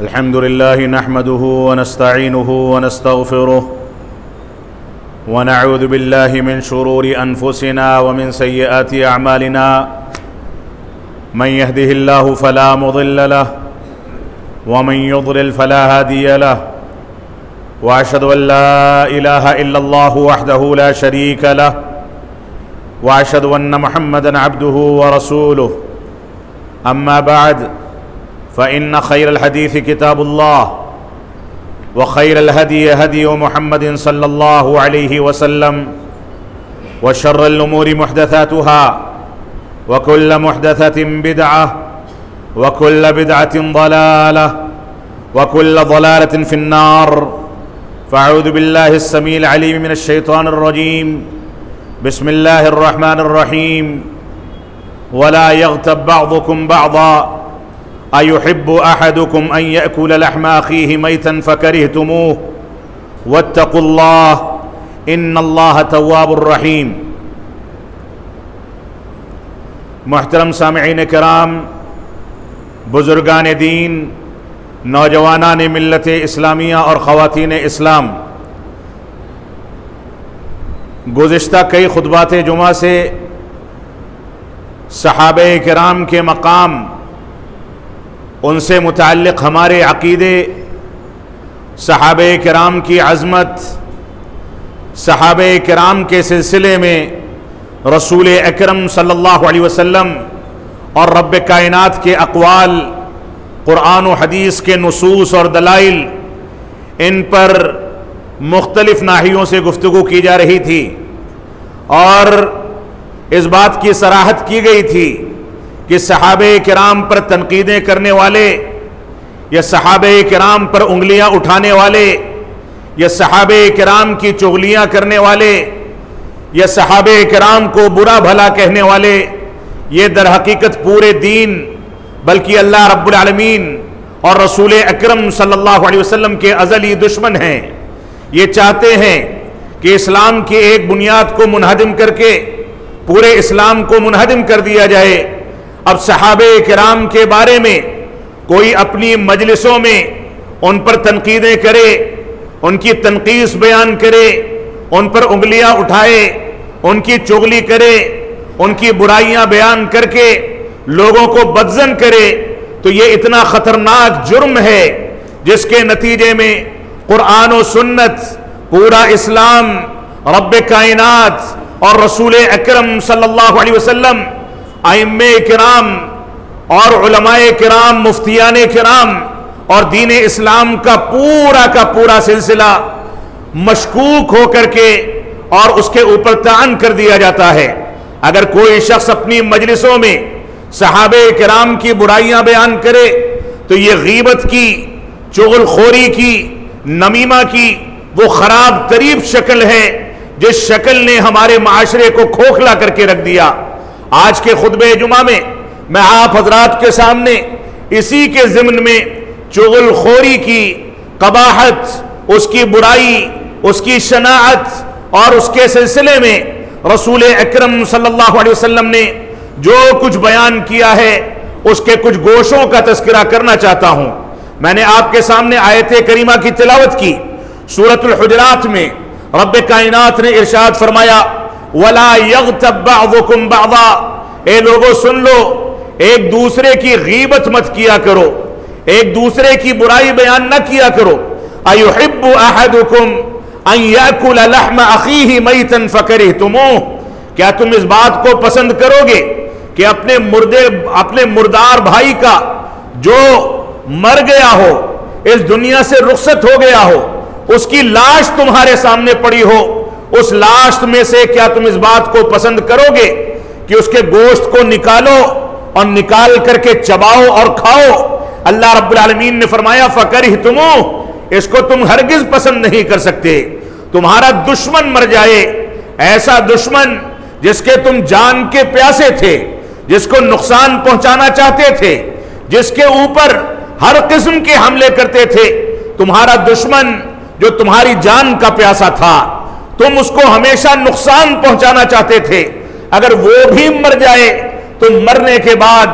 الحمد لله نحمده ونستعينه ونستغفره ونعوذ بالله من شرور أنفسنا ومن سيئات أعمالنا من يهده الله فلا مضل له ومن يضلل فلا هادي له وأشهد أن لا إله إلا الله وحده لا شريك له وأشهد أن محمدًا عبده ورسوله أما بعد فإن خير الحديث كتاب الله وخير الهدي هدي محمد صلى الله عليه وسلم وشر الأمور محدثاتها وكل محدثة بدعة وكل بدعة ضلالة وكل ضلالة في النار فأعوذ بالله السميع العليم من الشيطان الرجيم بسم الله الرحمن الرحيم ولا يغتب بعضكم بعضا أيحب أحدكم أن يأكل لحم أخيه ميتا فكرهتموه واتقوا الله إن الله تواب الرحيم۔ محترم سامعین کرام، بزرگان دین، نوجوانان ملت اسلامیہ اور خواتین اسلام، گزشتہ کئی خطبات جمعہ سے صحابہ کرام کے مقام، ان سے متعلق ہمارے عقیدے، صحابہ کرام کی عظمت، صحابہ کرام کے سلسلے میں رسول اکرم صلی اللہ علیہ وسلم اور رب کائنات کے اقوال، قرآن و حدیث کے نصوص اور دلائل، ان پر مختلف ناحیوں سے گفتگو کی جا رہی تھی اور اس بات کی صراحت کی گئی تھی کہ صحابہ کرام پر تنقیدیں کرنے والے یا صحابہ کرام پر انگلیاں اٹھانے والے یا صحابہ کرام کی چغلیاں کرنے والے یا صحابہ کرام کو برا بھلا کہنے والے، یہ در حقیقت پورے دین بلکہ اللہ رب العالمین اور رسول اکرم صلی اللہ علیہ وسلم کے ازلی دشمن ہیں۔ یہ چاہتے ہیں کہ اسلام کی ایک بنیاد کو منہدم کر کے پورے اسلام کو منہدم کر دیا جائے۔ اب صحابہ کرام کے بارے میں کوئی اپنی مجلسوں میں ان پر تنقیدیں کرے، ان کی تنقیص بیان کرے، ان پر انگلیاں اٹھائے، ان کی چغلی کرے، ان کی برائیاں بیان کر کے لوگوں کو بدظن کرے، تو یہ اتنا خطرناک جرم ہے جس کے نتیجے میں قرآن و سنت، پورا اسلام، رب کائنات اور رسول اکرم صلی اللہ علیہ وسلم، ائمہ کرام اور علماء کرام، مفتیان کرام اور دین اسلام کا پورا سلسلہ مشکوک ہو کر کے اور اس کے اوپر طعن کر دیا جاتا ہے۔ اگر کوئی شخص اپنی مجلسوں میں صحابہ کرام کی برائیاں بیان کرے تو یہ غیبت کی، چغل خوری کی، نمیمہ کی وہ خراب ترین شکل ہے جس شکل نے ہمارے معاشرے کو کھوکھلا کر کے رکھ دیا۔ آج کے خطبہ جمعہ میں میں آپ حضرات کے سامنے اسی کے ضمن میں چغل خوری کی قباحت، اس کی برائی، اس کی شناعت اور اس کے سلسلے میں رسول اکرم صلی اللہ علیہ وسلم نے جو کچھ بیان کیا ہے اس کے کچھ گوشوں کا تذکرہ کرنا چاہتا ہوں۔ میں نے آپ کے سامنے آیت کریمہ کی تلاوت کی۔ سورۃ الحجرات میں رب کائنات نے ارشاد فرمایا وَلَا يَغْتَبْ بَعْضُكُمْ بَعْضًا، اے لوگوں سن لو، ایک دوسرے کی غیبت مت کیا کرو، ایک دوسرے کی برائی بیان نہ کیا کرو۔ أَيُحِبُّ أَحَدُكُمْ أَن يَأْكُلَ لَحْمَ أَخِيهِ مَيْتًا فَكَرِهْتُمُوهُ، کیا تم اس بات کو پسند کرو گے کہ اپنے مردار بھائی کا جو مر گیا ہو، اس دنیا سے رخصت ہو گیا ہو، اس کی لاش تمہارے سامنے پڑی ہو، اس لاش میں سے کیا تم اس بات کو پسند کرو گے کہ اس کے گوشت کو نکالو اور نکال کر کے چباؤ اور کھاؤ؟ اللہ رب العالمین نے فرمایا فَكَرِهْتُمُوهُ، اس کو تم ہرگز پسند نہیں کر سکتے۔ تمہارا دشمن مر جائے، ایسا دشمن جس کے تم جان کے پیاسے تھے، جس کو نقصان پہنچانا چاہتے تھے، جس کے اوپر ہر قسم کے حملے کرتے تھے، تمہارا دشمن جو تمہاری جان کا پیاسا تھا، تم اس کو ہمیشہ نقصان پہنچانا چاہتے تھے، اگر وہ بھی مر جائے تو مرنے کے بعد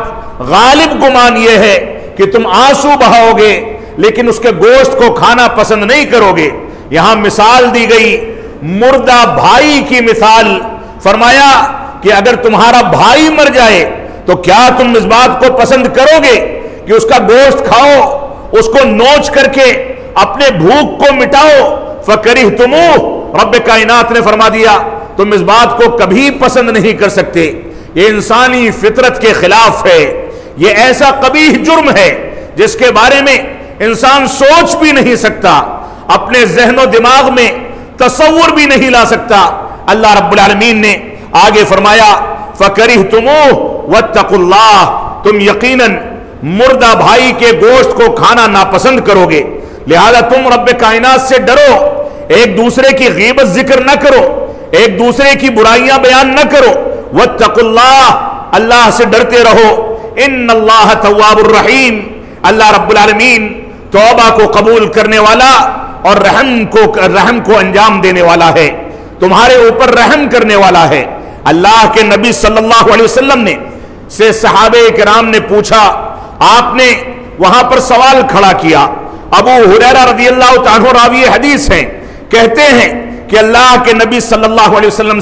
غالب گمان یہ ہے کہ تم آنسو بہاؤ گے، لیکن اس کے گوشت کو کھانا پسند نہیں کرو گے۔ یہاں مثال دی گئی مردہ بھائی کی مثال، فرمایا کہ اگر تمہارا بھائی مر جائے تو کیا تم اس بات کو پسند کرو گے کہ اس کا گوشت کھاؤ، اس کو نوچ کر کے اپنے بھوک کو مٹاؤ؟ فَكَرِهْتُمُوهُ، رب کائنات نے فرما دیا تم اس بات کو کبھی پسند نہیں کر سکتے۔ یہ انسانی فطرت کے خلاف ہے، یہ ایسا قبیح جرم ہے جس کے بارے میں انسان سوچ بھی نہیں سکتا، اپنے ذہن و دماغ میں تصور بھی نہیں لا سکتا۔ اللہ رب العالمین نے آگے فرمایا فَكَرِهْتُمُوهُ وَاتَّقُوا اللَّهَ، تم یقیناً مردہ بھائی کے گوشت کو کھانا ناپسند کرو گے، لہذا تم رب کائنات سے ڈرو، ایک دوسرے کی غیبت ذکر نہ کرو، ایک دوسرے کی برائیاں بیان نہ کرو۔ وَاتَّقُوا اللَّهَ، اللہ سے ڈرتے رہو۔ إِنَّ اللَّهَ تَوَّابٌ رَحِيمٌ، اللہ رب العالمین توبہ کو قبول کرنے والا اور رحم کو انجام دینے والا ہے، تمہارے اوپر رحم کرنے والا ہے۔ اللہ کے نبی صلی اللہ علیہ وسلم نے سے صحابہ کرام نے پوچھا، آپ نے وہاں پر سوال کھڑا کیا۔ ابو ہریرہ رضی اللہ تعالیٰ عنہ راوی حدیث ہیں، کہتے ہیں کہ اللہ کے نبی صلی اللہ علیہ وسلم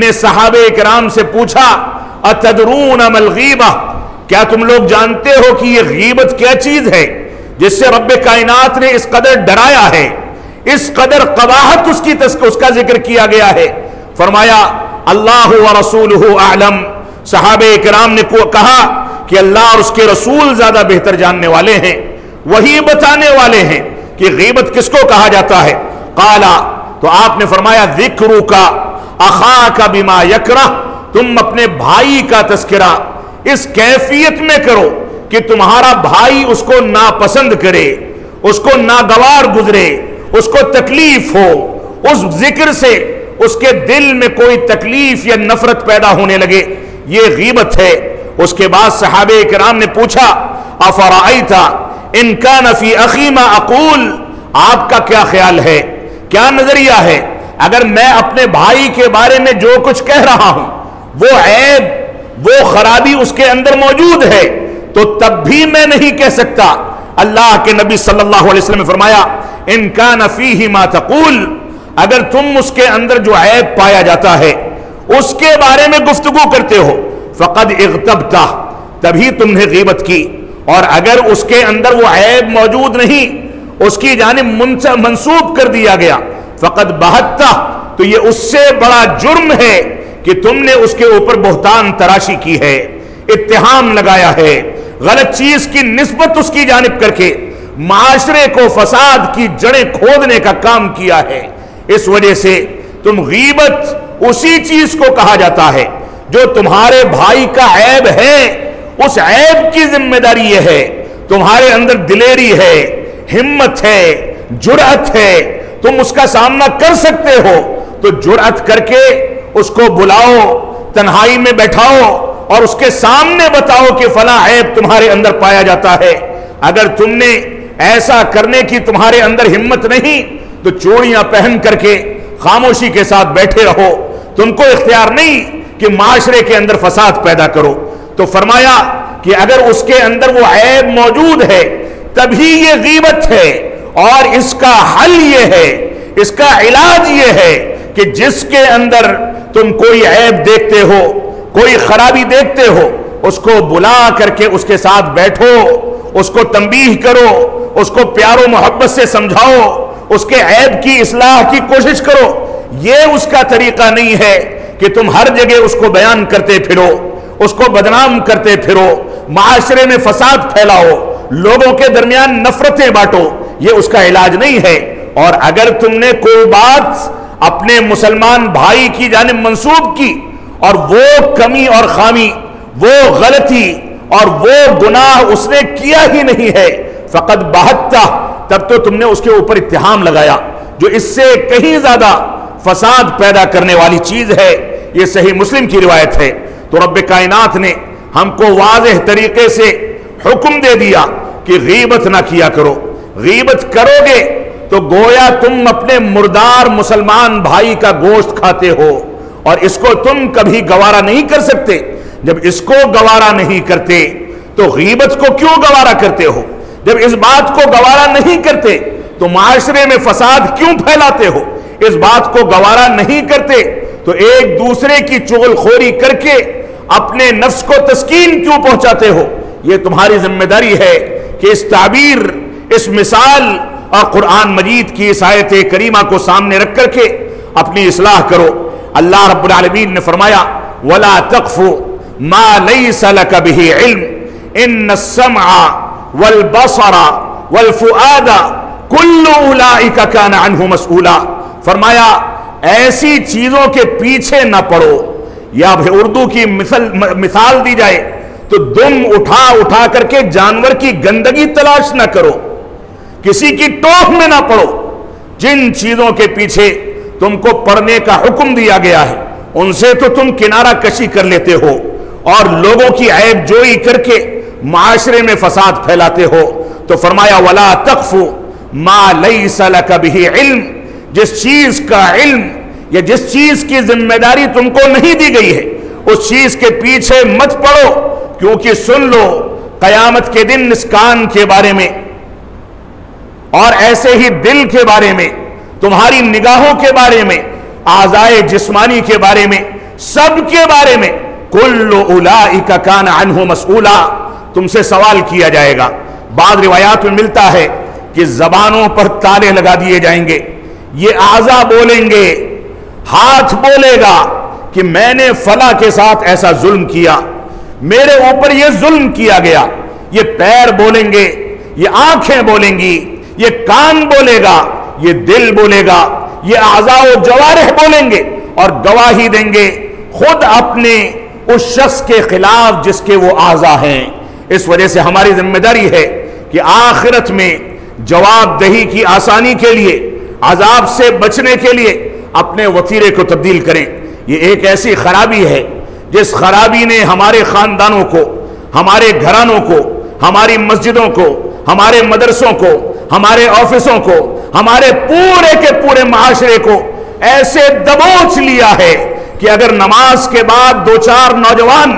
نے صحابہ کرام سے پوچھا اتدرون ما الغیبہ، کیا تم لوگ جانتے ہو کہ یہ غیبت کیا چیز ہے جس سے رب کائنات نے اس قدر ڈرایا ہے، اس قدر قباحت اس کا ذکر کیا گیا ہے؟ فرمایا اللہ ورسولہ اعلم، صحابہ کرام نے کہا کہ اللہ اور اس کے رسول زیادہ بہتر جاننے والے ہیں، وہی بتانے والے ہیں کہ غیبت کس کو کہا جاتا ہے۔ قالا، تو آپ نے فرمایا ذکرک اخاک بما یکرہ، تم اپنے بھائی کا تذکرہ اس کیفیت میں کرو کہ تمہارا بھائی اس کو ناپسند کرے، اس کو ناگوار گزرے، اس کو تکلیف ہو، اس ذکر سے اس کے دل میں کوئی تکلیف یا نفرت پیدا ہونے لگے، یہ غیبت ہے۔ اس کے بعد صحابہ کرام نے پوچھا افرأیت ان کان فی اخی ما اقول، آپ کا کیا خیال ہے، کیا نظریہ ہے، اگر میں اپنے بھائی کے بارے میں جو کچھ کہہ رہا ہوں وہ عیب، وہ خرابی اس کے اندر موجود ہے تو تب بھی میں نہیں کہہ سکتا؟ اللہ کے نبی صلی اللہ علیہ وسلم نے فرمایا ان کان فیہ ما تقول، اگر تم اس کے اندر جو عیب پایا جاتا ہے اس کے بارے میں گفتگو کرتے ہو فقد اغتبتہ، تبھی تم نے غیبت کی، اور اگر اس کے اندر وہ عیب موجود نہیں، اس کی جانب منسوب کر دیا گیا فقد بہتہ، تو یہ اس سے بڑا جرم ہے کہ تم نے اس کے اوپر بہتان تراشی کی ہے، اتہام لگایا ہے، غلط چیز کی نسبت اس کی جانب کر کے معاشرے کو فساد کی جڑیں کھودنے کا کام کیا ہے۔ اس وجہ سے تم غیبت اسی چیز کو کہا جاتا ہے جو تمہارے بھائی کا عیب ہے، اس عیب کی ذمہ داری یہ ہے، تمہارے اندر دلیری ہے، ہمت ہے، جرأت ہے، تم اس کا سامنا کر سکتے ہو تو جرأت کر کے اس کو بلاؤ، تنہائی میں بیٹھاؤ اور اس کے سامنے بتاؤ کہ فلاں عیب تمہارے اندر پایا جاتا ہے۔ اگر تم نے ایسا کرنے کی تمہارے اندر ہمت نہیں تو چوڑیاں پہن کر کے خاموشی کے ساتھ بیٹھے رہو، تم کو اختیار نہیں کہ معاشرے کے اندر فساد پیدا کرو۔ تو فرمایا کہ اگر اس کے اندر وہ عیب موجود ہے تبھی یہ غیبت ہے، اور اس کا حل یہ ہے، اس کا علاج یہ ہے کہ جس کے اندر تم کوئی عیب دیکھتے ہو، کوئی خرابی دیکھتے ہو، اس کو بلا کر کے اس کے ساتھ بیٹھو، اس کو تنبیہ کرو، اس کو پیار و محبت سے سمجھاؤ، اس کے عیب کی اصلاح کی کوشش کرو۔ یہ اس کا طریقہ نہیں ہے کہ تم ہر جگہ اس کو بیان کرتے پھرو، اس کو بدنام کرتے پھرو، معاشرے میں فساد پھیلاؤ، لوگوں کے درمیان نفرتیں بانٹو، یہ اس کا علاج نہیں ہے۔ اور اگر تم نے کوئی بات اپنے مسلمان بھائی کی جانب منسوب کی اور وہ کمی اور خامی، وہ غلطی اور وہ گناہ اس نے کیا ہی نہیں ہے فقد بہتہ، تب تو تم نے اس کے اوپر اتہام لگایا جو اس سے کہیں زیادہ فساد پیدا کرنے والی چیز ہے۔ یہ صحیح مسلم کی روایت ہے۔ تو رب کائنات نے ہم کو واضح طریقے سے حکم دے دیا کہ غیبت نہ کیا کرو، غیبت کرو گے تو گویا تم اپنے مردار مسلمان بھائی کا گوشت کھاتے ہو، اور اس کو تم کبھی گوارا نہیں کر سکتے۔ جب اس کو گوارا نہیں کرتے تو غیبت کو کیوں گوارا کرتے ہو؟ جب اس بات کو گوارا نہیں کرتے تو معاشرے میں فساد کیوں پھیلاتے ہو؟ اس بات کو گوارا نہیں کرتے تو ایک دوسرے کی چغل خوری کر کے اپنے نفس کو تسکین کیوں پہنچاتے ہو؟ یہ تمہاری ذمہ داری ہے کہ اس تعبیر، اس مثال اور قرآن مجید کی اس آیت کریمہ کو سامنے رکھ کر کے اپنی اصلاح کرو۔ اللہ رب العالمین نے فرمایا وَلَا تَقْفُ مَا لَيْسَ لَكَ بِهِ عِلْمٍ إِنَّ السَّمْعَ وَالْبَصَرَ وَالْفُؤَادَ كُلُّ أُولَئِكَ كَانَ عَنْهُ مَسْئُولًا۔ فرمایا ایسی چیزوں کے پیچھے نہ پڑو، یا اردو کی مثال دی جائے تو دم اٹھا اٹھا کر کے جانور کی گندگی تلاش نہ کرو، کسی کی ٹوہ میں نہ پڑو۔ جن چیزوں کے پیچھے تم کو پڑھنے کا حکم دیا گیا ہے ان سے تو تم کنارہ کشی کر لیتے ہو اور لوگوں کی عیب جوئی کر کے معاشرے میں فساد پھیلاتے ہو۔ تو فرمایا وَلَا تَقْفُ مَا لَيْسَ لَكَ بِهِ عِلْمٍ، جس چیز کا علم یا جس چیز کی ذمہ داری تم کو نہیں دی گئی ہے اس چیز کے پیچھے مت پڑو، کیونکہ سن لو قیامت کے دن اس کان کے بارے میں اور ایسے ہی دل کے بارے میں، تمہاری نگاہوں کے بارے میں، اعضائے جسمانی کے بارے میں، سب کے بارے میں کل اولئک کان عنہ مسئولا، تم سے سوال کیا جائے گا۔ بعض روایات میں ملتا ہے کہ زبانوں پر تالے لگا دیے جائیں گے، یہ اعضاء بولیں گے، ہاتھ بولے گا کہ میں نے فلاں کے ساتھ ایسا ظلم کیا، میرے اوپر یہ ظلم کیا گیا۔ یہ پیر بولیں گے، یہ آنکھیں بولیں گی، یہ کان بولے گا، یہ دل بولے گا، یہ اعضاء و جوارح بولیں گے اور گواہی دیں گے خود اپنے اس شخص کے خلاف جس کے وہ اعضاء ہیں۔ اس وجہ سے ہماری ذمہ داری ہے کہ آخرت میں جواب دہی کی آسانی کے لیے، عذاب سے بچنے کے لیے اپنے وتیرے کو تبدیل کریں۔ یہ ایک ایسی خرابی ہے جس خرابی نے ہمارے خاندانوں کو، ہمارے گھرانوں کو، ہماری مسجدوں کو، ہمارے مدرسوں کو، ہمارے آفسوں کو، ہمارے پورے کے پورے معاشرے کو ایسے دبوچ لیا ہے کہ اگر نماز کے بعد دو چار نوجوان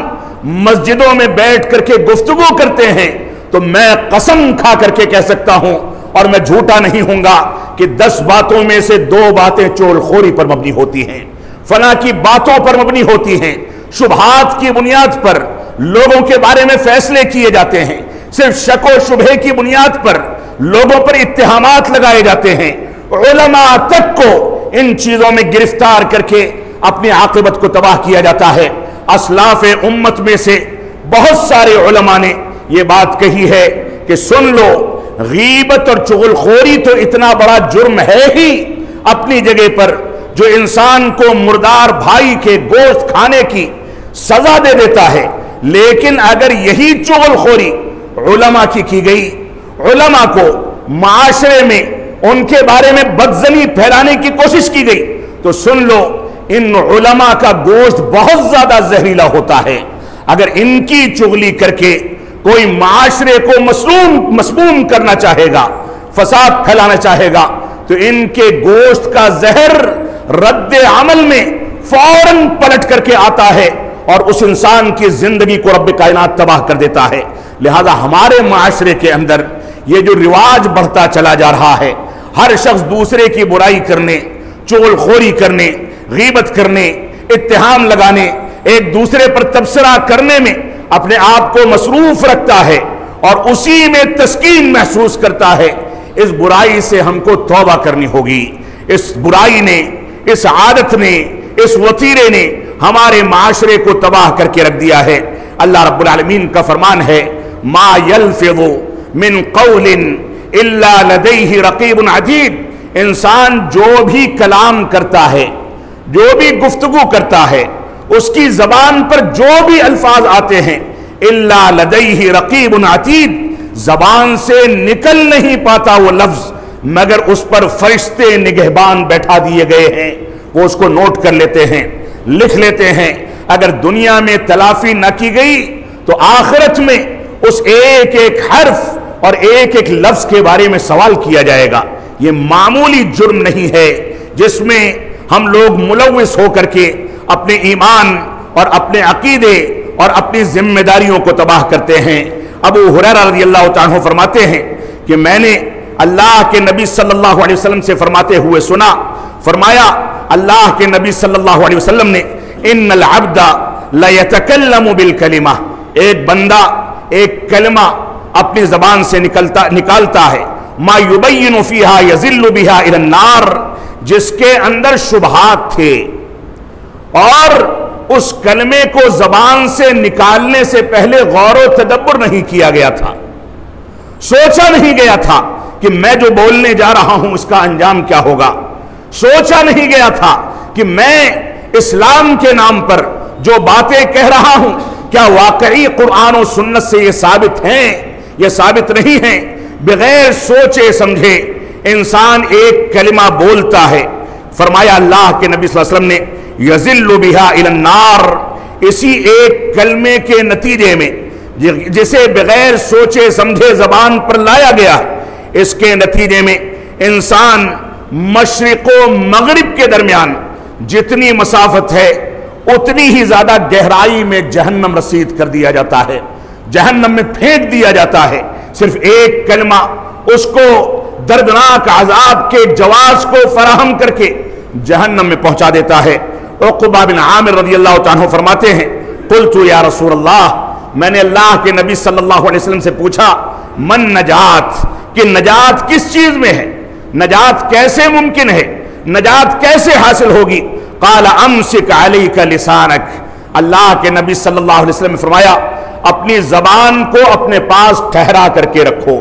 مسجدوں میں بیٹھ کر کے گفتگو کرتے ہیں تو میں قسم کھا کر کے کہہ سکتا ہوں اور میں جھوٹا نہیں ہوں گا کہ 10 باتوں میں سے 2 باتیں چول خوری پر مبنی ہوتی ہیں، فلاں کی باتوں پر مبنی ہوتی ہیں، شبہات کی بنیاد پر لوگوں کے بارے میں فیصلے کیے جاتے ہیں، صرف شک و شبہے کی بنیاد پر لوگوں پر اتہامات لگائے جاتے ہیں۔ علماء تک کو ان چیزوں میں گرفتار کر کے اپنی عاقبت کو تباہ کیا جاتا ہے۔ اسلاف امت میں سے بہت سارے علماء نے یہ بات کہی ہے کہ سن لو، غیبت اور چغل خوری تو اتنا بڑا جرم ہے ہی اپنی جگہ پر، جو انسان کو مردار بھائی کے گوشت کھانے کی سزا دے دیتا ہے، لیکن اگر یہی چغل خوری علماء کی گئی، علماء کو معاشرے میں ان کے بارے میں بدزنی پھیلانے کی کوشش کی گئی، تو سن لو ان علماء کا گوشت بہت زیادہ زہریلا ہوتا ہے۔ اگر ان کی چغلی کر کے کوئی معاشرے کو مسموم کرنا چاہے گا، فساد پھیلانا چاہے گا، تو ان کے گوشت کا زہر رد عمل میں فوراً پلٹ کر کے آتا ہے اور اس انسان کی زندگی کو رب کائنات تباہ کر دیتا ہے۔ لہذا ہمارے معاشرے کے اندر یہ جو رواج بڑھتا چلا جا رہا ہے، ہر شخص دوسرے کی برائی کرنے، چغل خوری کرنے، غیبت کرنے، اتہام لگانے، ایک دوسرے پر تبصرہ کرنے میں اپنے آپ کو مصروف رکھتا ہے اور اسی میں تسکین محسوس کرتا ہے، اس برائی سے ہم کو توبہ کرنی ہوگی۔ اس برائی نے، اس عادت نے، اس وتیرے نے ہمارے معاشرے کو تباہ کر کے رکھ دیا ہے۔ اللہ رب العالمین کا فرمان ہے ما یلفظ من قول الا لدیہ رقیب عتید، انسان جو بھی کلام کرتا ہے، جو بھی گفتگو کرتا ہے، اس کی زبان پر جو بھی الفاظ آتے ہیں، الا لدیہ رقیب عتید، زبان سے نکل نہیں پاتا وہ لفظ مگر اس پر فرشتے نگہبان بیٹھا دیے گئے ہیں، وہ اس کو نوٹ کر لیتے ہیں، لکھ لیتے ہیں۔ اگر دنیا میں تلافی نہ کی گئی تو آخرت میں اس ایک ایک حرف اور ایک ایک لفظ کے بارے میں سوال کیا جائے گا۔ یہ معمولی جرم نہیں ہے جس میں ہم لوگ ملوث ہو کر کے اپنے ایمان اور اپنے عقیدے اور اپنی ذمہ داریوں کو تباہ کرتے ہیں۔ ابو ہریرہ رضی اللہ تعالیٰ عنہ فرماتے ہیں کہ میں نے اللہ کے نبی صلی اللہ علیہ وسلم سے فرماتے ہوئے سنا، فرمایا اللہ کے نبی صلی اللہ علیہ وسلم نے ان العبد لیتکلم بالکلمہ، ایک بندہ ایک کلمہ اپنی زبان سے نکالتا ہے، ما یبین فیہا یذل بہا الی النار، جس کے اندر شبہات تھے اور اس کلمے کو زبان سے نکالنے سے پہلے غور و تدبر نہیں کیا گیا تھا، سوچا نہیں گیا تھا کہ میں جو بولنے جا رہا ہوں اس کا انجام کیا ہوگا، سوچا نہیں گیا تھا کہ میں اسلام کے نام پر جو باتیں کہہ رہا ہوں کیا واقعی قرآن و سنت سے یہ ثابت ہیں، یہ ثابت نہیں ہیں۔ بغیر سوچے سمجھے انسان ایک کلمہ بولتا ہے، فرمایا اللہ کے نبی صلی اللہ علیہ وسلم نے یذل بہا الی النار، اسی ایک کلمے کے نتیجے میں جسے بغیر سوچے سمجھے زبان پر لایا گیا، اس کے نتیجے میں انسان مشرق و مغرب کے درمیان جتنی مسافت ہے اتنی ہی زیادہ گہرائی میں جہنم رسید کر دیا جاتا ہے، جہنم میں پھینک دیا جاتا ہے۔ صرف ایک کلمہ اس کو دردناک عذاب کے جواز کو فراہم کر کے جہنم میں پہنچا دیتا ہے۔ عقبہ بن عامر رضی اللہ عنہ فرماتے ہیں قلت یا رسول اللہ، میں نے اللہ کے نبی صلی اللہ علیہ وسلم سے پوچھا من نجات، کہ نجات کس چیز میں ہے، نجات کیسے ممکن ہے، نجات کیسے حاصل ہوگی؟ قال امسک علیک لسانک، اللہ کے نبی صلی اللہ علیہ وسلم نے فرمایا اپنی زبان کو اپنے پاس ٹھہرا کر کے رکھو،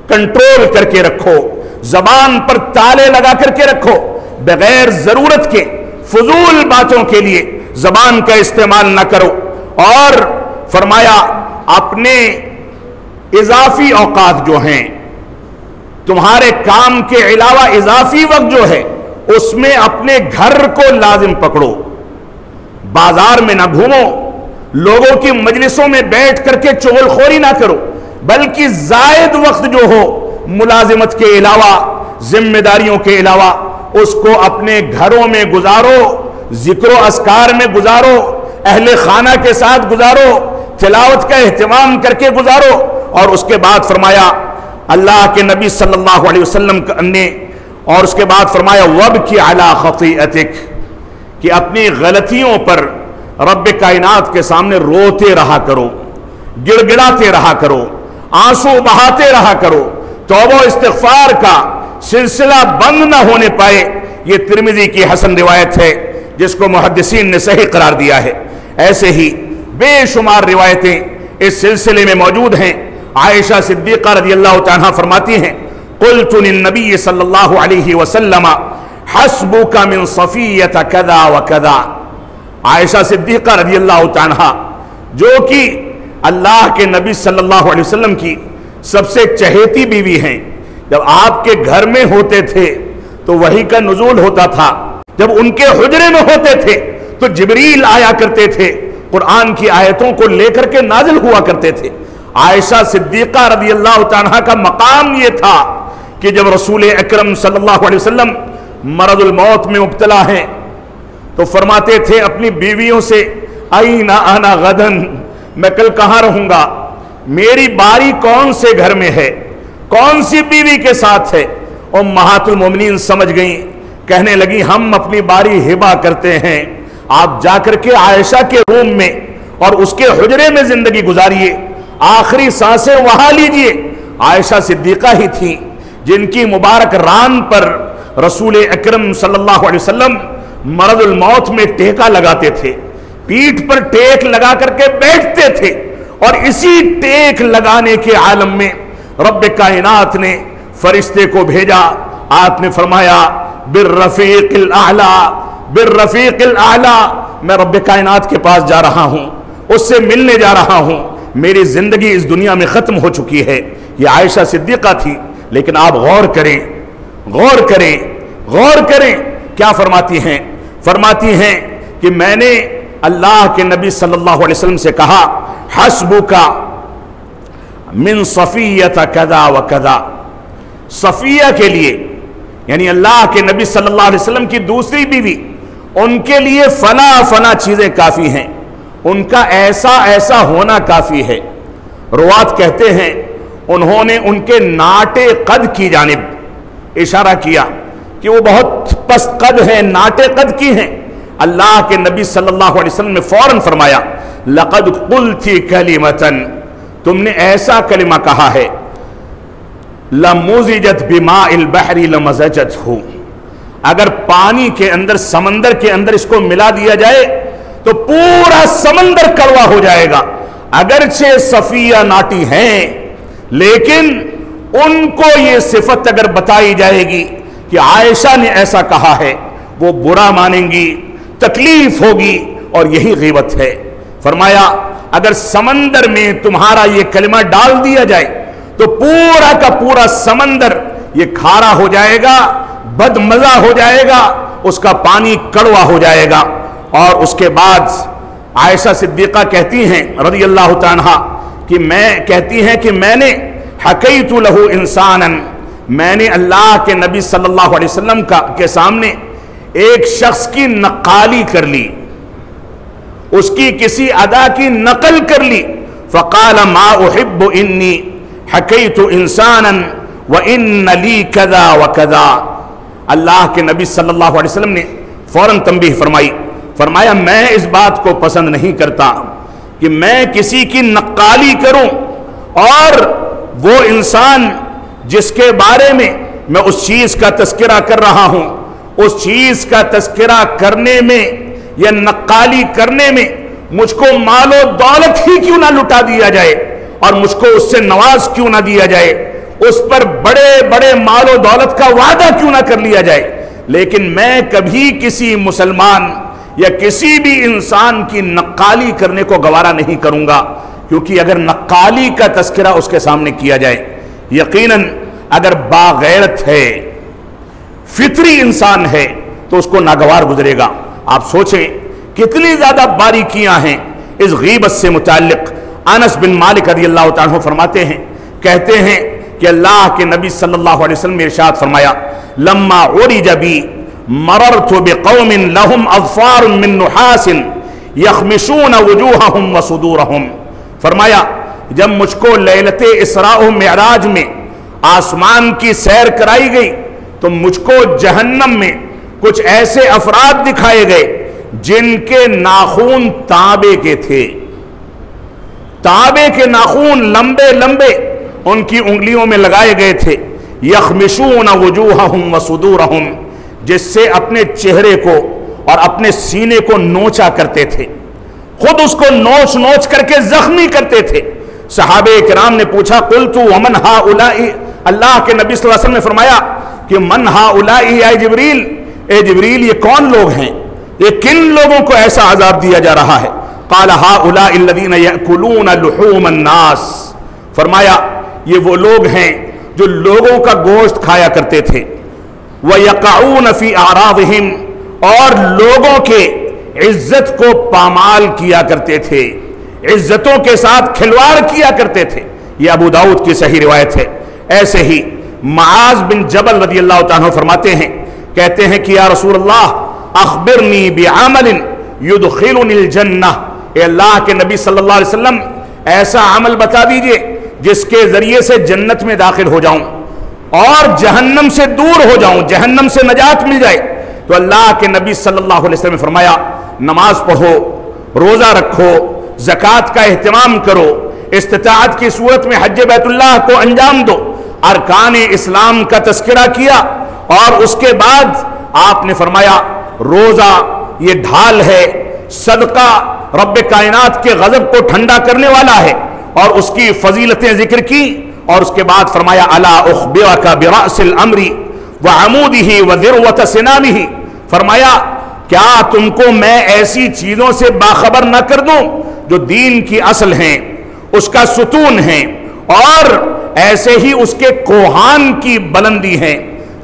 کنٹرول کر کے رکھو، زبان پر تالے لگا کر کے رکھو، بغیر ضرورت کے فضول باتوں کے لیے زبان کا استعمال نہ کرو۔ اور فرمایا اپنے اضافی اوقات جو ہیں، تمہارے کام کے علاوہ اضافی وقت جو ہے اس میں اپنے گھر کو لازم پکڑو، بازار میں نہ گھومو، لوگوں کی مجلسوں میں بیٹھ کر کے چغل خوری نہ کرو، بلکہ زائد وقت جو ہو ملازمت کے علاوہ، ذمہ داریوں کے علاوہ، اس کو اپنے گھروں میں گزارو، ذکر و اذکار میں گزارو، اہل خانہ کے ساتھ گزارو، تلاوت کا اہتمام کر کے گزارو۔ اور اس کے بعد فرمایا اللہ کے نبی صلی اللہ علیہ وسلم نے، اور اس کے بعد فرمایا وَابْكِ عَلَىٰ خَطِيئَتِكَ، کہ اپنی غلطیوں پر رب کائنات کے سامنے روتے رہا کرو، گڑ گڑاتے رہا کرو، آنسو بہاتے رہا کرو، توبہ و استغفار کا سلسلہ بند نہ ہونے پائے۔ یہ ترمذی کی حسن روایت ہے جس کو محدثین نے صحیح قرار دیا ہے۔ ایسے ہی بے شمار روایتیں اس سلسلے میں موجود ہیں۔ عائشہ صدیقہ رضی اللہ عنہا فرماتی ہیں قلت للنبی صلی اللہ علیہ وسلم حسبک من صفیۃ کذا وکذا، عائشہ صدیقہ رضی اللہ عنہا جو کہ اللہ کے نبی صلی اللہ علیہ وسلم کی سب سے چہیتی بیوی ہیں، جب آپ کے گھر میں ہوتے تھے تو وحی کا نزول ہوتا تھا، جب ان کے حجرے میں ہوتے تھے تو جبریل آیا کرتے تھے، قرآن کی آیتوں کو لے کر کے نازل ہوا کرتے تھے۔ عائشہ صدیقہ رضی اللہ عنہا کا مقام یہ تھا کہ جب رسول اکرم صلی اللہ علیہ وسلم مرض الموت میں مبتلا ہیں تو فرماتے تھے اپنی بیویوں سے اینا انا غدن، میں کل کہاں رہوں گا، میری باری کون سے گھر میں ہے، کون سی بیوی کے ساتھ ہے؟ امہات المومنین سمجھ گئیں، کہنے لگی ہم اپنی باری ہبہ کرتے ہیں، آپ جا کر کے عائشہ کے روم میں اور اس کے حجرے میں زندگی گزاریے، آخری سانسیں وہاں لیجئے۔ عائشہ صدیقہ ہی تھی جن کی مبارک ران پر رسول اکرم صلی اللہ علیہ وسلم مرض الموت میں ٹیکا لگاتے تھے، پیٹھ پر ٹیک لگا کر کے بیٹھتے تھے، اور اسی ٹیک لگانے کے عالم میں رب کائنات نے فرشتے کو بھیجا۔ آپ نے فرمایا بالرفیق الاعلی، بالرفیق الاعلی، میں رب کائنات کے پاس جا رہا ہوں، اس سے ملنے جا رہا ہوں، میری زندگی اس دنیا میں ختم ہو چکی ہے۔ یہ عائشہ صدیقہ تھی، لیکن آپ غور کریں، غور کریں، غور کریں، کیا فرماتی ہیں؟ فرماتی ہیں کہ میں نے اللہ کے نبی صلی اللہ علیہ وسلم سے کہا حسبک من صفیۃ کذا وکذا، صفیہ کے لیے یعنی اللہ کے نبی صلی اللہ علیہ وسلم کی دوسری بیوی، ان کے لیے فنا فنا چیزیں کافی ہیں، ان کا ایسا ایسا ہونا کافی ہے۔ روات کہتے ہیں انہوں نے ان کے ناٹے قد کی جانب اشارہ کیا کہ وہ بہت پست قد ہیں، ناٹے قد کی ہیں۔ اللہ کے نبی صلی اللہ علیہ وسلم نے فوراً فرمایا لقد قلتی کلمتن، تم نے ایسا کلمہ کہا ہے لمزجت بماء البحر لمزجتہ، اگر پانی کے اندر، سمندر کے اندر اس کو ملا دیا جائے تو پورا سمندر کڑوا ہو جائے گا۔ اگرچہ صفیہ ناٹی ہیں لیکن ان کو یہ صفت اگر بتائی جائے گی کہ عائشہ نے ایسا کہا ہے، وہ برا مانیں گی، تکلیف ہوگی، اور یہی غیبت ہے۔ فرمایا اگر سمندر میں تمہارا یہ کلمہ ڈال دیا جائے تو پورا کا پورا سمندر یہ کھارا ہو جائے گا، بدمزہ ہو جائے گا، اس کا پانی کڑوا ہو جائے گا۔ اور اس کے بعد عائشہ صدیقہ کہتی ہیں رضی اللہ تعالیٰ عنہا کہ میں نے حکیت لہ انسانا، میں نے اللہ کے نبی صلی اللہ علیہ وسلم کے سامنے ایک شخص کی نقالی کر لی، اس کی کسی ادا کی نقل کر لی۔ فقال ما احب انی حکیت انسانا وان لی کذا وکذا، اللہ کے نبی صلی اللہ علیہ وسلم نے فوراً تنبیہ فرمایا میں اس بات کو پسند نہیں کرتا کہ میں کسی کی نقالی کروں، اور وہ انسان جس کے بارے میں میں اس چیز کا تذکرہ کر رہا ہوں، اس چیز کا تذکرہ کرنے میں یا نقالی کرنے میں مجھ کو مال و دولت ہی کیوں نہ لٹا دیا جائے اور مجھ کو اس سے نواز کیوں نہ دیا جائے، اس پر بڑے بڑے مال و دولت کا وعدہ کیوں نہ کر لیا جائے، لیکن میں کبھی کسی مسلمان یا کسی بھی انسان کی نقالی کرنے کو گوارا نہیں کروں گا، کیونکہ اگر نقالی کا تذکرہ اس کے سامنے کیا جائے، یقیناً اگر باغیرت ہے، فطری انسان ہے، تو اس کو ناگوار گزرے گا۔ آپ سوچیں کتنی زیادہ باریکیاں ہیں اس غیبت سے متعلق۔ انس بن مالک رضی اللہ تعالیٰ عنہ فرماتے ہیں، کہتے ہیں کہ اللہ کے نبی صلی اللہ علیہ وسلم نے ارشاد فرمایا لما عرج بی مررت بقوم لهم اظفار من نحاس یخمشون وجوہہم وصدورہم، فرمایا جب مجھ کو لیلت اسراء و معراج میں آسمان کی سیر کرائی گئی تو مجھ کو جہنم میں کچھ ایسے افراد دکھائے گئے جن کے ناخون تانبے کے تھے، تانبے کے ناخون لمبے لمبے ان کی انگلیوں میں لگائے گئے تھے، یخمشون وجوہہم وصدورہم، جس سے اپنے چہرے کو اور اپنے سینے کو نوچا کرتے تھے، خود اس کو نوچ نوچ کر کے زخمی کرتے تھے۔ صحابہ کرام نے پوچھا قلت ومن ہؤلاء، اللہ کے نبی صلی اللہ علیہ وسلم نے فرمایا کہ من ہؤلاء یا جبریل، اے جبریل یہ کون لوگ ہیں، یہ کن لوگوں کو ایسا عذاب دیا جا رہا ہے؟ قال ہؤلاء الذین یأکلون لحوم الناس، فرمایا یہ وہ لوگ ہیں جو لوگوں کا گوشت کھایا کرتے تھے، وَيَقَعُونَ فِي أَعْرَاضِهِمْ، اور لوگوں کے عزت کو پامال کیا کرتے تھے، عزتوں کے ساتھ کھلواڑ کیا کرتے تھے۔ یہ ابو داؤد کی صحیح روایت ہے۔ ایسے ہی معاذ بن جبل رضی اللہ تعالیٰ عنہ فرماتے ہیں، کہتے ہیں کہ یا رسول اللہ اخبرنی بعمل یدخلنی الجنہ، اے اللہ کے نبی صلی اللہ علیہ وسلم ایسا عمل بتا دیجئے جس کے ذریعے سے جنت میں داخل ہو جاؤں اور جہنم سے دور ہو جاؤں، جہنم سے نجات مل جائے۔ تو اللہ کے نبی صلی اللہ علیہ وسلم نے فرمایا نماز پڑھو، روزہ رکھو، زکوٰۃ کا اہتمام کرو، استطاعت کی صورت میں حج بیت اللہ کو انجام دو، ارکان اسلام کا تذکرہ کیا، اور اس کے بعد آپ نے فرمایا روزہ یہ ڈھال ہے، صدقہ رب کائنات کے غضب کو ٹھنڈا کرنے والا ہے، اور اس کی فضیلتیں ذکر کی، اور اس کے بعد فرمایا الا اخبرک برأس الامر وعمودہ وذروۃ سنامہ، فرمایا کیا تم کو میں ایسی چیزوں سے باخبر نہ کر دوں جو دین کی اصل ہیں، اس کا ستون ہیں، اور ایسے ہی اس کے کوہان کی بلندی ہیں۔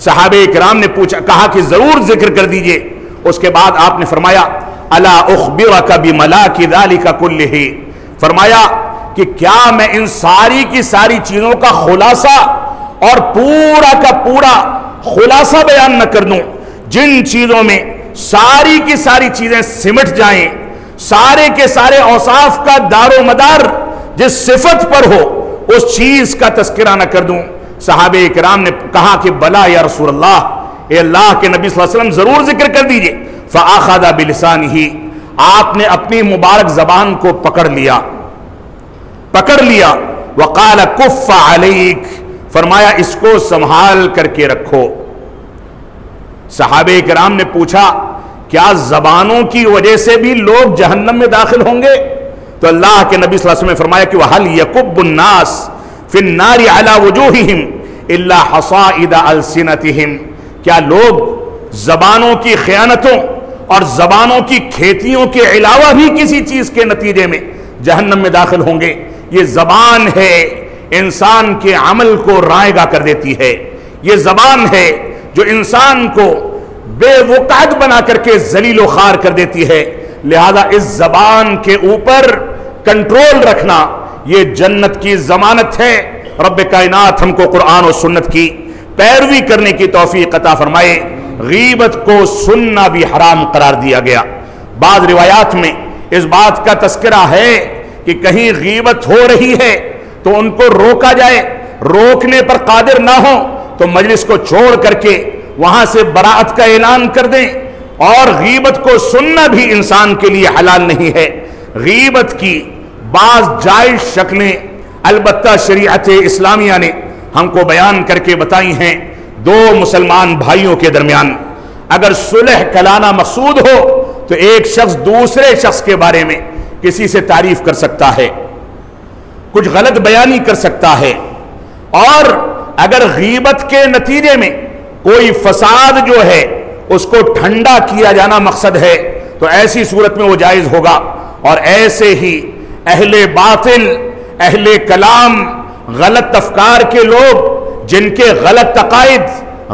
صحابہ کرام نے کہا کہ ضرور ذکر کر دیجئے۔ اس کے بعد آپ نے فرمایا الا اخبرک بملاک ذلک کلہ، فرمایا کہ کیا میں ان ساری کی ساری چیزوں کا خلاصہ اور پورا کا پورا خلاصہ بیان نہ کر دوں، جن چیزوں میں ساری کی ساری چیزیں سمٹ جائیں، سارے کے سارے اوصاف کا دار و مدار جس صفت پر ہو اس چیز کا تذکرہ نہ کر دوں؟ صحابہ کرام نے کہا کہ بلا یا رسول اللہ، اے اللہ کے نبی صلی اللہ علیہ وسلم ضرور ذکر کر دیجئے۔ فَأَخَذَ بِلِسَانِهِ، آپ نے اپنی مبارک زبان کو پکڑ لیا وَقَالَ كُفَّ عَلَيْكَ، فرمایا اس کو سنبھال کر کے رکھو۔ صحابہ کرام نے پوچھا کیا زبانوں کی وجہ سے بھی لوگ جہنم میں داخل ہوں گے؟ تو اللہ کے نبی صلی اللہ علیہ وسلم نے فرمایا کہ وَهَلْ يَكُبُّ النَّاسِ فِي النَّارِ عَلَى وُجُوهِهِمْ إِلَّا حَصَائِدَ أَلْسِنَتِهِمْ، کیا لوگ زبانوں کی خیانتوں اور زبانوں کی کھیتیوں کے علاوہ بھی کسی چیز کے نتیجے میں جہنم میں داخل ہوں گے؟ یہ زبان ہے انسان کے عمل کو رائگاں کر دیتی ہے، یہ زبان ہے جو انسان کو بے وقعت بنا کر کے ذلیل و خوار کر دیتی ہے۔ لہذا اس زبان کے اوپر کنٹرول رکھنا یہ جنت کی ضمانت ہے۔ رب کائنات ہم کو قرآن و سنت کی پیروی کرنے کی توفیق عطا فرمائے۔ غیبت کو سننا بھی حرام قرار دیا گیا۔ بعض روایات میں اس بات کا تذکرہ ہے کہ کہیں غیبت ہو رہی ہے تو ان کو روکا جائے، روکنے پر قادر نہ ہو تو مجلس کو چھوڑ کر کے وہاں سے براءت کا اعلان کر دیں۔ اور غیبت کو سننا بھی انسان کے لیے حلال نہیں ہے۔ غیبت کی بعض جائز شکلیں البتہ شریعت اسلامیہ نے ہم کو بیان کر کے بتائی ہیں۔ دو مسلمان بھائیوں کے درمیان اگر صلح کلانا مقصود ہو تو ایک شخص دوسرے شخص کے بارے میں کسی سے تعریف کر سکتا ہے، کچھ غلط بیانی کر سکتا ہے، اور اگر غیبت کے نتیجے میں کوئی فساد جو ہے اس کو ٹھنڈا کیا جانا مقصد ہے تو ایسی صورت میں وہ جائز ہوگا۔ اور ایسے ہی اہل باطل، اہل کلام، غلط افکار کے لوگ جن کے غلط عقائد،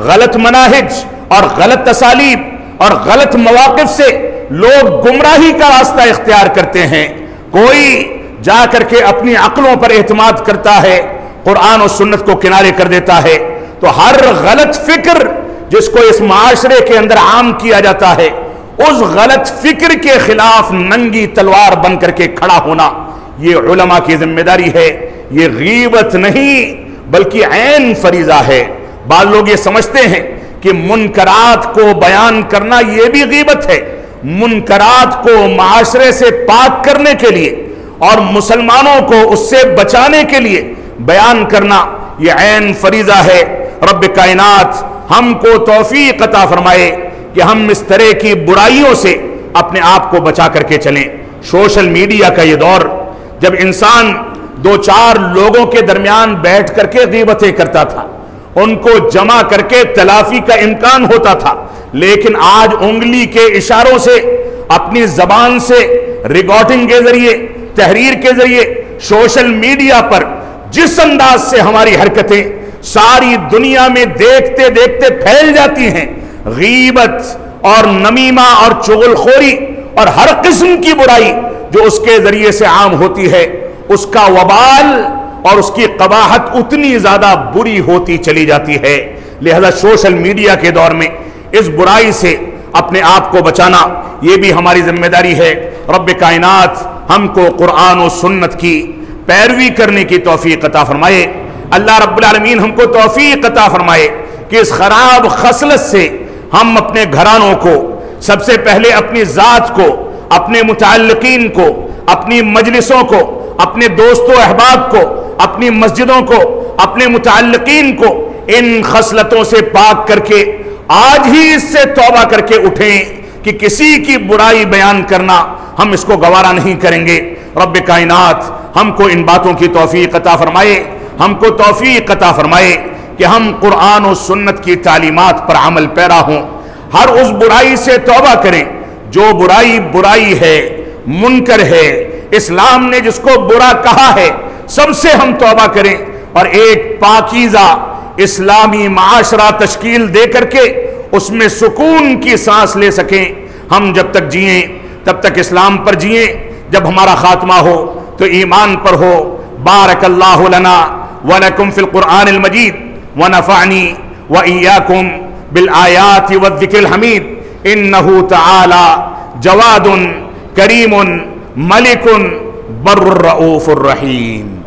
غلط مناہج اور غلط اسالیب اور غلط مواقف سے لوگ گمراہی کا راستہ اختیار کرتے ہیں، کوئی جا کر کے اپنی عقلوں پر اعتماد کرتا ہے، قرآن و سنت کو کنارے کر دیتا ہے، تو ہر غلط فکر جس کو اس معاشرے کے اندر عام کیا جاتا ہے اس غلط فکر کے خلاف ننگی تلوار بن کر کے کھڑا ہونا یہ علماء کی ذمہ داری ہے۔ یہ غیبت نہیں بلکہ عین فریضہ ہے۔ بعض لوگ یہ سمجھتے ہیں کہ منکرات کو بیان کرنا یہ بھی غیبت ہے۔ منکرات کو معاشرے سے پاک کرنے کے لیے اور مسلمانوں کو اس سے بچانے کے لیے بیان کرنا یہ عین فریضہ ہے۔ رب کائنات ہم کو توفیق عطا فرمائے کہ ہم اس طرح کی برائیوں سے اپنے آپ کو بچا کر کے چلیں۔ سوشل میڈیا کا یہ دور جب انسان دو چار لوگوں کے درمیان بیٹھ کر کے غیبتیں کرتا تھا، ان کو جمع کر کے تلافی کا امکان ہوتا تھا، لیکن آج انگلی کے اشاروں سے، اپنی زبان سے، ریکارڈنگ کے ذریعے، تحریر کے ذریعے سوشل میڈیا پر جس انداز سے ہماری حرکتیں ساری دنیا میں دیکھتے دیکھتے پھیل جاتی ہیں، غیبت اور نمیمہ اور چغل خوری اور ہر قسم کی برائی جو اس کے ذریعے سے عام ہوتی ہے، اس کا وبال اور اس کی قباحت اتنی زیادہ بری ہوتی چلی جاتی ہے۔ لہذا سوشل میڈیا کے دور میں اس برائی سے اپنے آپ کو بچانا یہ بھی ہماری ذمہ داری ہے۔ رب کائنات ہم کو قرآن و سنت کی پیروی کرنے کی توفیق عطا فرمائے۔ اللہ رب العالمین ہم کو توفیق عطا فرمائے کہ اس خراب خصلت سے ہم اپنے گھرانوں کو، سب سے پہلے اپنی ذات کو، اپنے متعلقین کو، اپنی مجلسوں کو، اپنے دوست و احباب کو، اپنی مسجدوں کو، اپنے متعلقین کو ان خصلتوں سے پاک کر کے آج ہی اس سے توبہ کر کے اٹھیں کہ کسی کی برائی بیان کرنا ہم اس کو گوارا نہیں کریں گے۔ رب کائنات ہم کو ان باتوں کی توفیق عطا فرمائے، ہم کو توفیق عطا فرمائے کہ ہم قرآن و سنت کی تعلیمات پر عمل پیرا ہوں، ہر اس برائی سے توبہ کریں جو برائی ہے، منکر ہے، اسلام نے جس کو برا کہا ہے، سب سے ہم توبہ کریں اور ایک پاکیزہ اسلامی معاشرہ تشکیل دے کر کے اس میں سکون کی سانس لے سکیں۔ ہم جب تک جئیں تب تک اسلام پر جئیں، جب ہمارا خاتمہ ہو تو ایمان پر ہو۔ بارک اللہ لنا ولکم فی القرآن المجید ونفعنی وإیاکم بالآیات والذکر الحمید انہ تعالی جواد کریم ملک بر الرؤوف الرحیم۔